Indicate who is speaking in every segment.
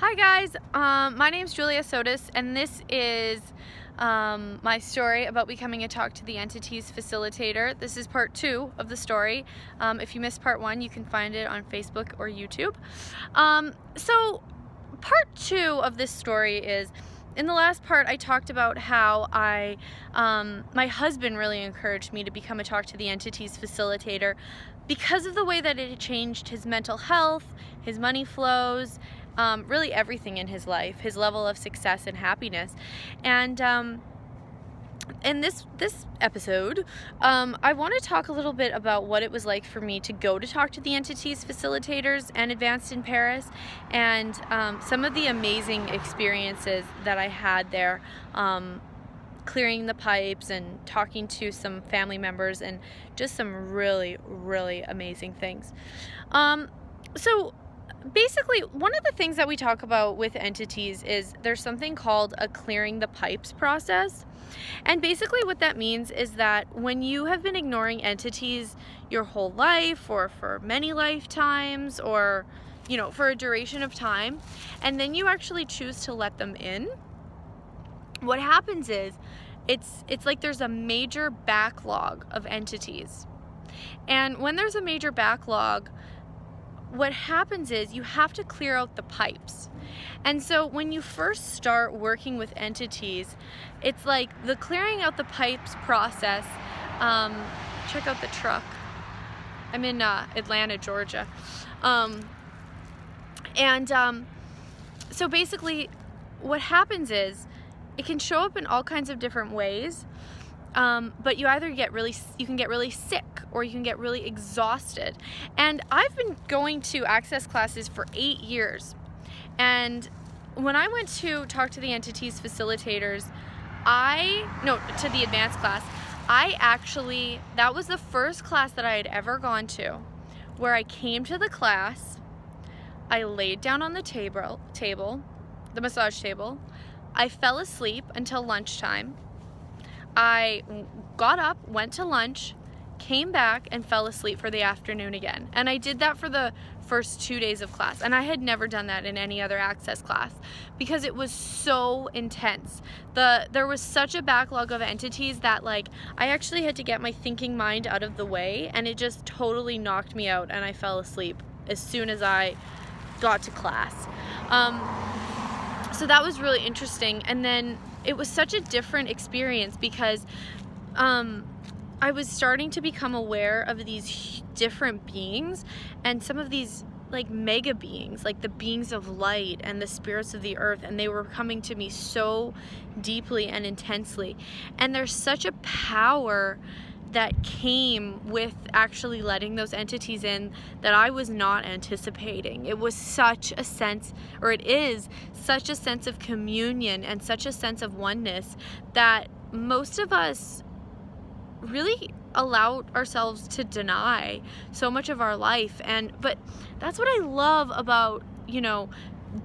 Speaker 1: Hi guys, my name's Julia Sotis, and this is my story about becoming a Talk to the Entities facilitator. This is part 2 of the story. If you missed part 1, you can find it on Facebook or YouTube. So part 2 of this story is, in the last part I talked about how my husband really encouraged me to become a Talk to the Entities facilitator because of the way that it had changed his mental health, his money flows, really everything in his life, his level of success and happiness. And in this episode, I want to talk a little bit about what it was like for me to go to Talk to the Entities facilitators and Advanced in Paris, and some of the amazing experiences that I had there, clearing the pipes and talking to some family members, and just some really, really amazing things. So basically, one of the things that we talk about with entities is there's something called a clearing the pipes process. And basically what that means is that when you have been ignoring entities your whole life, or for many lifetimes, or for a duration of time, and then you actually choose to let them in, what happens is it's like there's a major backlog of entities. And when there's a major backlog, what happens is you have to clear out the pipes. And so when you first start working with entities, it's like the clearing out the pipes process. Check out the truck. I'm in Atlanta, Georgia. So basically what happens is it can show up in all kinds of different ways. But you either you can get really sick, or you can get really exhausted. And I've been going to access classes for 8 years. And when I went to Talk to the Entities facilitators, to the advanced class, that was the first class that I had ever gone to where I came to the class, I laid down on the table, the massage table, I fell asleep until lunchtime. I got up, went to lunch, came back, and fell asleep for the afternoon again. And I did that for the first 2 days of class. And I had never done that in any other access class because it was so intense. There was such a backlog of entities that I actually had to get my thinking mind out of the way, and it just totally knocked me out, and I fell asleep as soon as I got to class. So that was really interesting. And then it was such a different experience because I was starting to become aware of these different beings, and some of these mega beings, like the beings of light and the spirits of the earth, and they were coming to me so deeply and intensely. And there's such a power that came with actually letting those entities in that I was not anticipating. It was such a sense, or it is such a sense of communion and such a sense of oneness that most of us really allow ourselves to deny so much of our life. But that's what I love about,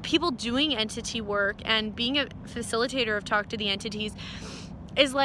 Speaker 1: people doing entity work and being a facilitator of Talk to the Entities, is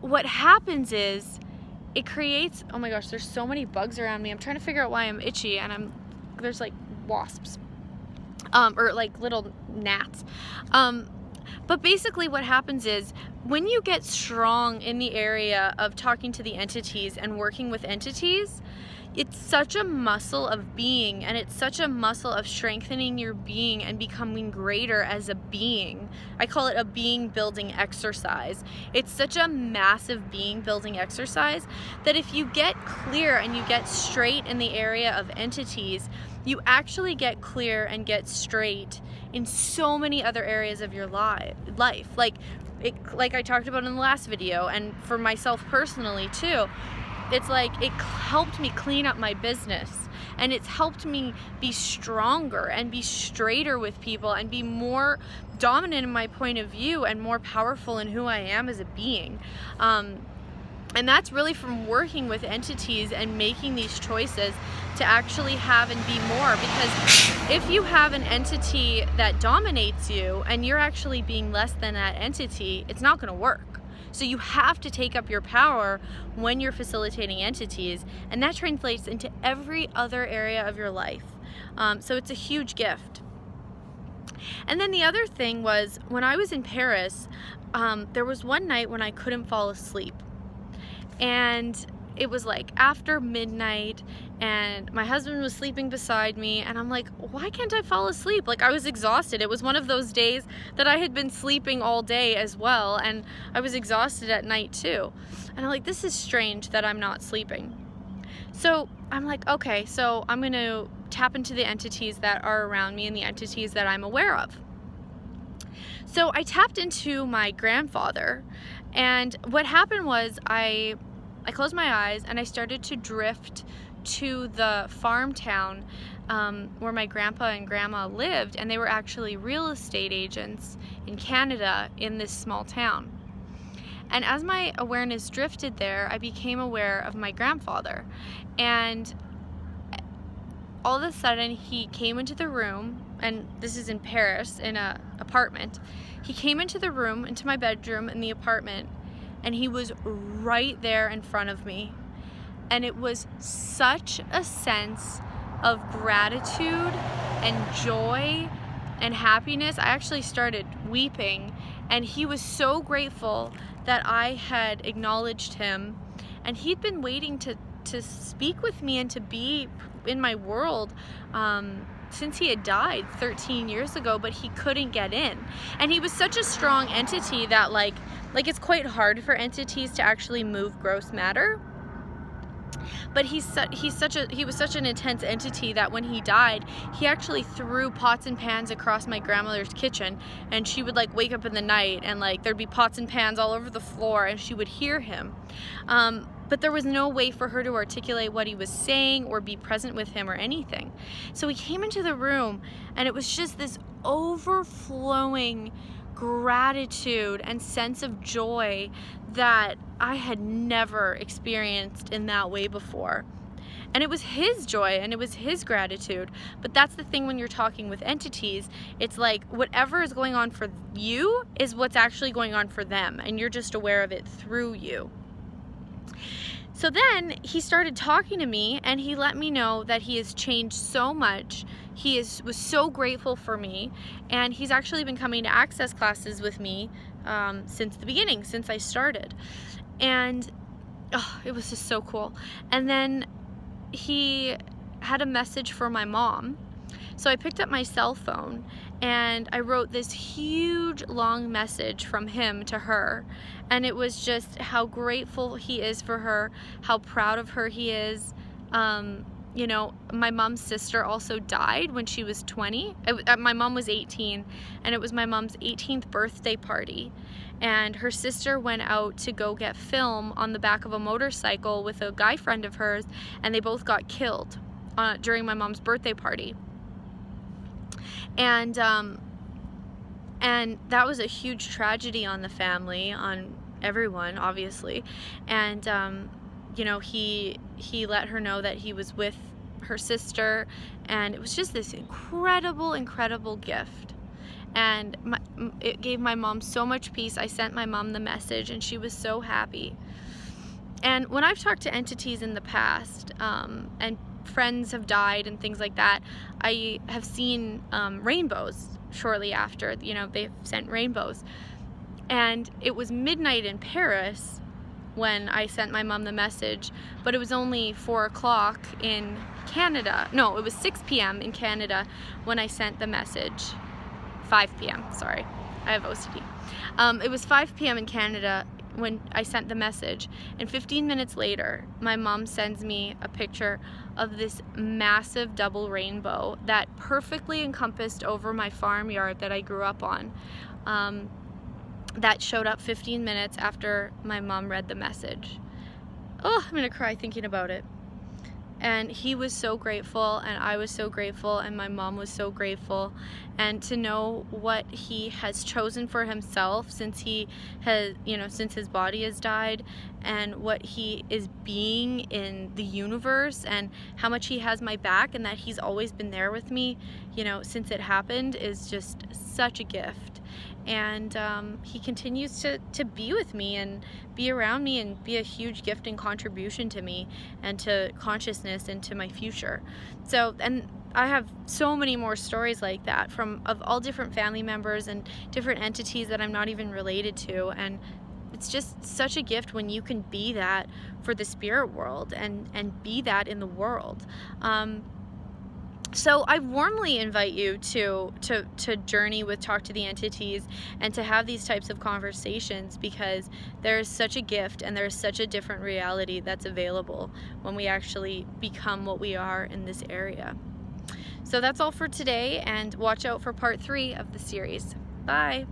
Speaker 1: what happens is it creates, oh my gosh, there's so many bugs around me. I'm trying to figure out why I'm itchy, and there's wasps, or little gnats. But basically what happens is when you get strong in the area of talking to the entities and working with entities, it's such a muscle of being, and it's such a muscle of strengthening your being and becoming greater as a being. I call it a being building exercise. It's such a massive being building exercise that if you get clear and you get straight in the area of entities, you actually get clear and get straight in so many other areas of your life. Like I talked about in the last video, and for myself personally too, it's it helped me clean up my business, and it's helped me be stronger and be straighter with people and be more dominant in my point of view and more powerful in who I am as a being. And that's really from working with entities and making these choices to actually have and be more. Because if you have an entity that dominates you and you're actually being less than that entity, it's not going to work. So you have to take up your power when you're facilitating entities, and that translates into every other area of your life. So it's a huge gift. And then the other thing was, when I was in Paris, there was one night when I couldn't fall asleep. And it was like after midnight, and my husband was sleeping beside me, and I'm like, why can't I fall asleep? Like, I was exhausted. It was one of those days that I had been sleeping all day as well, and I was exhausted at night too. And I'm like, this is strange that I'm not sleeping. So I'm like, okay, so I'm gonna tap into the entities that are around me and the entities that I'm aware of. So I tapped into my grandfather, and what happened was I closed my eyes and I started to drift to the farm town where my grandpa and grandma lived, and they were actually real estate agents in Canada in this small town. And as my awareness drifted there, I became aware of my grandfather, and all of a sudden he came into the room, and this is in Paris in an apartment. He came into the room, into my bedroom in the apartment, and he was right there in front of me. And it was such a sense of gratitude and joy and happiness. I actually started weeping, and he was so grateful that I had acknowledged him, and he'd been waiting to speak with me and to be in my world since he had died 13 years ago, but he couldn't get in. And he was such a strong entity that like it's quite hard for entities to actually move gross matter. But he was such an intense entity that when he died, he actually threw pots and pans across my grandmother's kitchen, and she would like wake up in the night and like there'd be pots and pans all over the floor, and she would hear him. But there was no way for her to articulate what he was saying or be present with him or anything. So he came into the room, and it was just this overflowing gratitude and sense of joy that I had never experienced in that way before. And it was his joy and it was his gratitude. But that's the thing when you're talking with entities, it's like whatever is going on for you is what's actually going on for them, and you're just aware of it through you. So then he started talking to me, and he let me know that he has changed so much. He was so grateful for me, and he's actually been coming to access classes with me since the beginning, since I started. And it was just so cool. And then he had a message for my mom. So I picked up my cell phone and I wrote this huge long message from him to her, and it was just how grateful he is for her, how proud of her he is. You know, my mom's sister also died when she was 20. My mom was 18, and it was my mom's 18th birthday party, and her sister went out to go get film on the back of a motorcycle with a guy friend of hers, and they both got killed during my mom's birthday party. And that was a huge tragedy on the family, on everyone, obviously. And you know, he let her know that he was with her sister, and it was just this incredible gift. And it gave my mom so much peace. I sent my mom the message, and she was so happy. And when I've talked to entities in the past, and friends have died and things like that, I have seen rainbows shortly after. You know, they've sent rainbows. And it was midnight in Paris when I sent my mom the message, but it was only 4 o'clock in Canada. No, it was 6 p.m. in Canada when I sent the message. 5 p.m., sorry, I have OCD. It was 5 p.m. in Canada when I sent the message, and 15 minutes later, my mom sends me a picture of this massive double rainbow that perfectly encompassed over my farmyard that I grew up on. That showed up 15 minutes after my mom read the message. Oh, I'm gonna cry thinking about it. And he was so grateful, and I was so grateful, and my mom was so grateful. And to know what he has chosen for himself since he has, you know, since his body has died, and what he is being in the universe, and how much he has my back, and that he's always been there with me, you know, since it happened, is just such a gift. And he continues to be with me and be around me and be a huge gift and contribution to me and to consciousness and to my future. So, and I have so many more stories like that of all different family members and different entities that I'm not even related to, and it's just such a gift when you can be that for the spirit world and be that in the world. So I warmly invite you to journey with Talk to the Entities and to have these types of conversations, because there's such a gift and there's such a different reality that's available when we actually become what we are in this area. So that's all for today, and watch out for part 3 of the series. Bye.